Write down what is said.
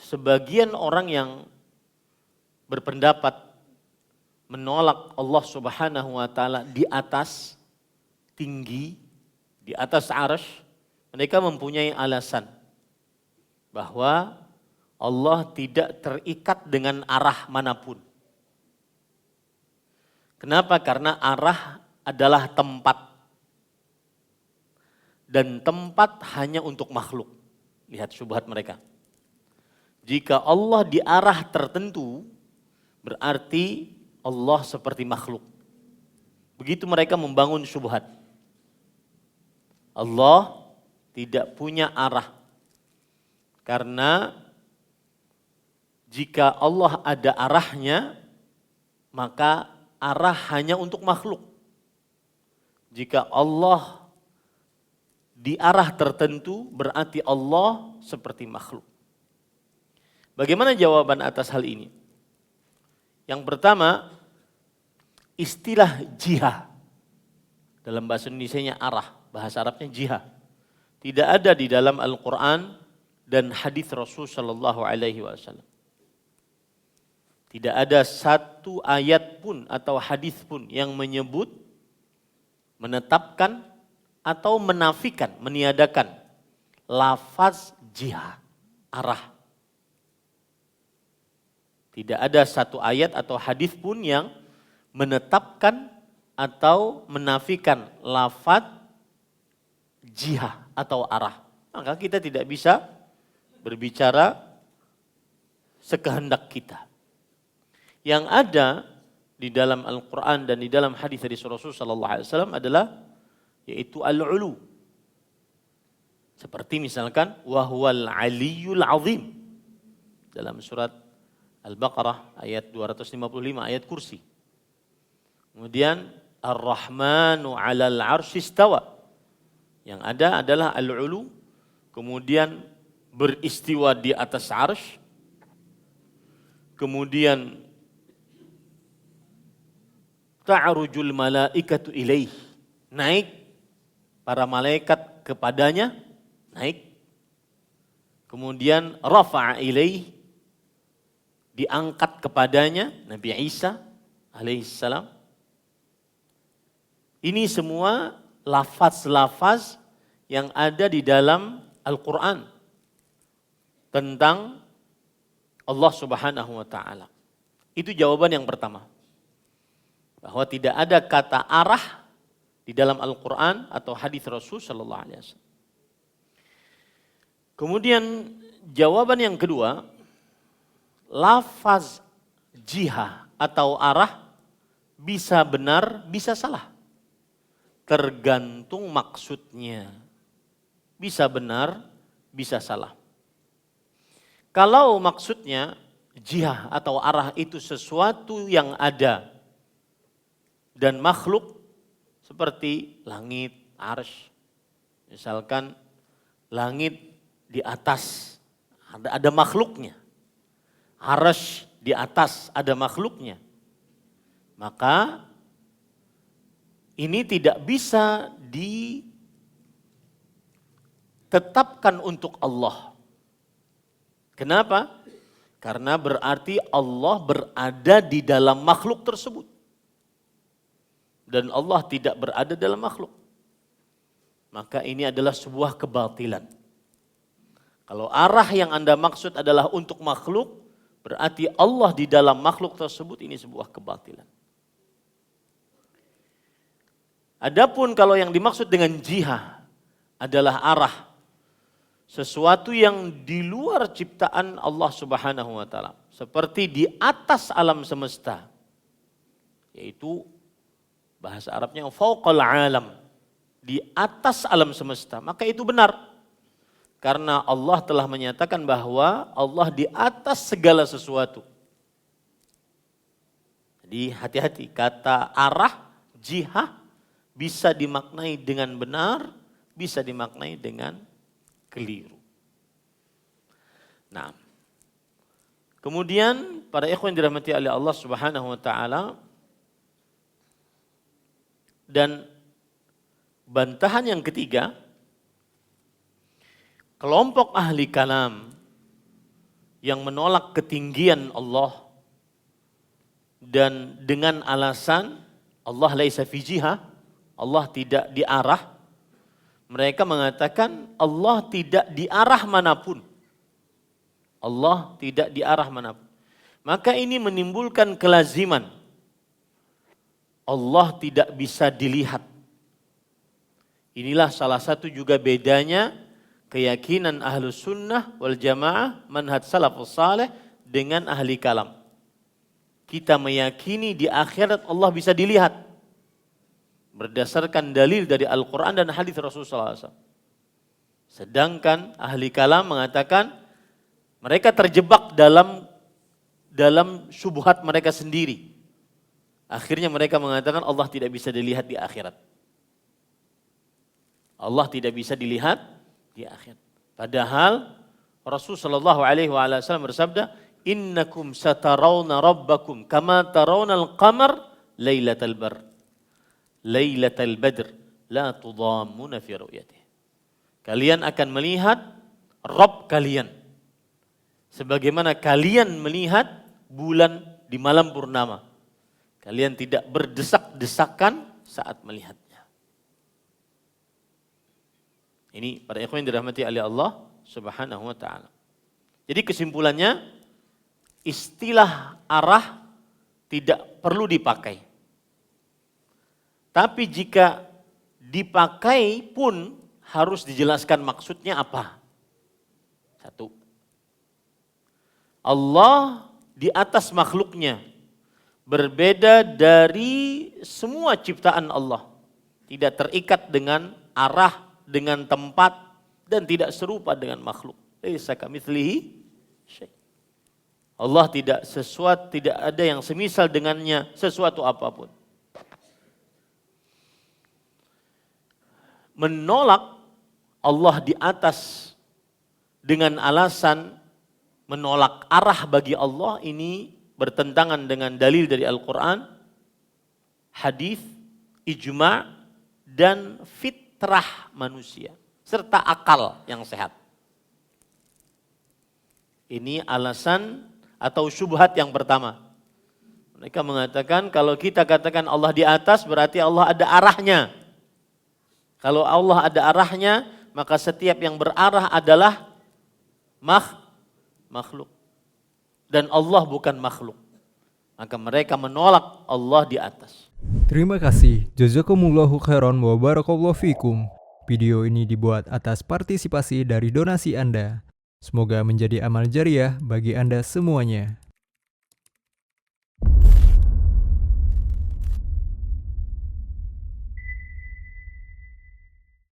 sebagian orang yang berpendapat menolak Allah Subhanahu wa taala di atas, tinggi, di atas arsy, mereka mempunyai alasan bahwa Allah tidak terikat dengan arah manapun. Kenapa? Karena arah adalah tempat. Dan tempat hanya untuk makhluk. Lihat syubhat mereka. Jika Allah di arah tertentu, berarti Allah seperti makhluk. Begitu mereka membangun syubhat. Allah tidak punya arah. Karena jika Allah ada arahnya, maka arah hanya untuk makhluk. Jika Allah di arah tertentu, berarti Allah seperti makhluk. Bagaimana jawaban atas hal ini? Yang pertama, istilah jihah. Dalam bahasa Indonesianya arah, bahasa Arabnya jihah. Tidak ada di dalam Al-Quran dan hadis Rasul Shallallahu Alaihi Wasallam. Tidak ada satu ayat pun atau hadis pun yang menyebut, menetapkan atau menafikan, meniadakan lafaz jihah, arah. Tidak ada satu ayat atau hadis pun yang menetapkan atau menafikan lafaz jihah atau arah. Maka kita tidak bisa berbicara sekehendak kita. Yang ada di dalam Al-Quran dan di dalam hadis dari Rasulullah SAW adalah yaitu al-ulu. Seperti misalkan wahwal aliyul azim dalam surat Al-Baqarah ayat 255 ayat kursi. Kemudian ar-rahmanu 'alal 'arsy istawa. Yang ada adalah al-ulu, kemudian beristiwa di atas arsy. Kemudian ta'rujul malaikatu ilaih, naik para malaikat kepadanya, naik. Kemudian rafa'a ilaih, diangkat kepadanya Nabi Isa alaihissalam. Ini semua lafaz-lafaz yang ada di dalam Al-Quran tentang Allah Subhanahu wa taala. Itu jawaban yang pertama. Bahwa tidak ada kata arah di dalam Al-Quran atau hadis Rasul Sallallahu Alaihi Wasallam. Kemudian jawaban yang kedua, lafaz jihah atau arah bisa benar, bisa salah. Tergantung maksudnya. Bisa benar, bisa salah. Kalau maksudnya jihah atau arah itu sesuatu yang ada dan makhluk, seperti langit, arsy. Misalkan langit di atas, ada makhluknya. Arsy di atas, ada makhluknya. Maka ini tidak bisa ditetapkan untuk Allah. Kenapa? Karena berarti Allah berada di dalam makhluk tersebut. Dan Allah tidak berada dalam makhluk. Maka ini adalah sebuah kebatilan. Kalau arah yang Anda maksud adalah untuk makhluk, berarti Allah di dalam makhluk tersebut, ini sebuah kebatilan. Adapun kalau yang dimaksud dengan jihah adalah arah, sesuatu yang di luar ciptaan Allah Subhanahu wa taala, seperti di atas alam semesta, yaitu bahasa Arabnya fauqal alam, di atas alam semesta, maka itu benar. Karena Allah telah menyatakan bahwa Allah di atas segala sesuatu. Jadi hati-hati, kata arah, jihah bisa dimaknai dengan benar, bisa dimaknai dengan keliru. Nah, kemudian para ikhwan dirahmati oleh Allah Subhanahu wa taala, dan bantahan yang ketiga, kelompok ahli kalam yang menolak ketinggian Allah dan dengan alasan Allah laisa fi jihah, Allah tidak di arah. Mereka mengatakan Allah tidak di arah manapun. Allah tidak di arah manapun. Maka ini menimbulkan kelaziman. Allah tidak bisa dilihat. Inilah salah satu juga bedanya keyakinan ahlus sunnah wal jamaah manhaj salafus saleh dengan ahli kalam. Kita meyakini di akhirat Allah bisa dilihat berdasarkan dalil dari Al-Quran dan hadis Rasulullah SAW. Sedangkan ahli kalam mengatakan mereka terjebak dalam syubhat mereka sendiri. Akhirnya mereka mengatakan Allah tidak bisa dilihat di akhirat. Allah tidak bisa dilihat di akhirat. Padahal Rasulullah SAW bersabda, innakum satarawna rabbakum kama tarawna al-qamar laylatal badr la tudammuna fi ru'yatih. Kalian akan melihat Rabb kalian sebagaimana kalian melihat bulan di malam purnama. Kalian tidak berdesak-desakan saat melihatnya. Ini para ikhwan yang dirahmati oleh Allah Subhanahu wa taala. Jadi kesimpulannya, istilah arah tidak perlu dipakai. Tapi jika dipakai pun harus dijelaskan maksudnya apa. Satu, Allah di atas makhluknya berbeda dari semua ciptaan Allah. Tidak terikat dengan arah, dengan tempat, dan tidak serupa dengan makhluk. Laisa kamitslihi syai'. Allah tidak ada yang semisal dengannya sesuatu apapun. Menolak Allah di atas dengan alasan menolak arah bagi Allah ini bertentangan dengan dalil dari Al-Quran, hadis, ijma' dan fitrah manusia serta akal yang sehat. Ini alasan atau syubhat yang pertama. Mereka mengatakan kalau kita katakan Allah di atas berarti Allah ada arahnya. Kalau Allah ada arahnya, maka setiap yang berarah adalah makhluk. Dan Allah bukan makhluk. Maka mereka menolak Allah di atas. Terima kasih. Jazakumullahu khairan wa barakallahu fikum. Video ini dibuat atas partisipasi dari donasi Anda. Semoga menjadi amal jariah bagi Anda semuanya.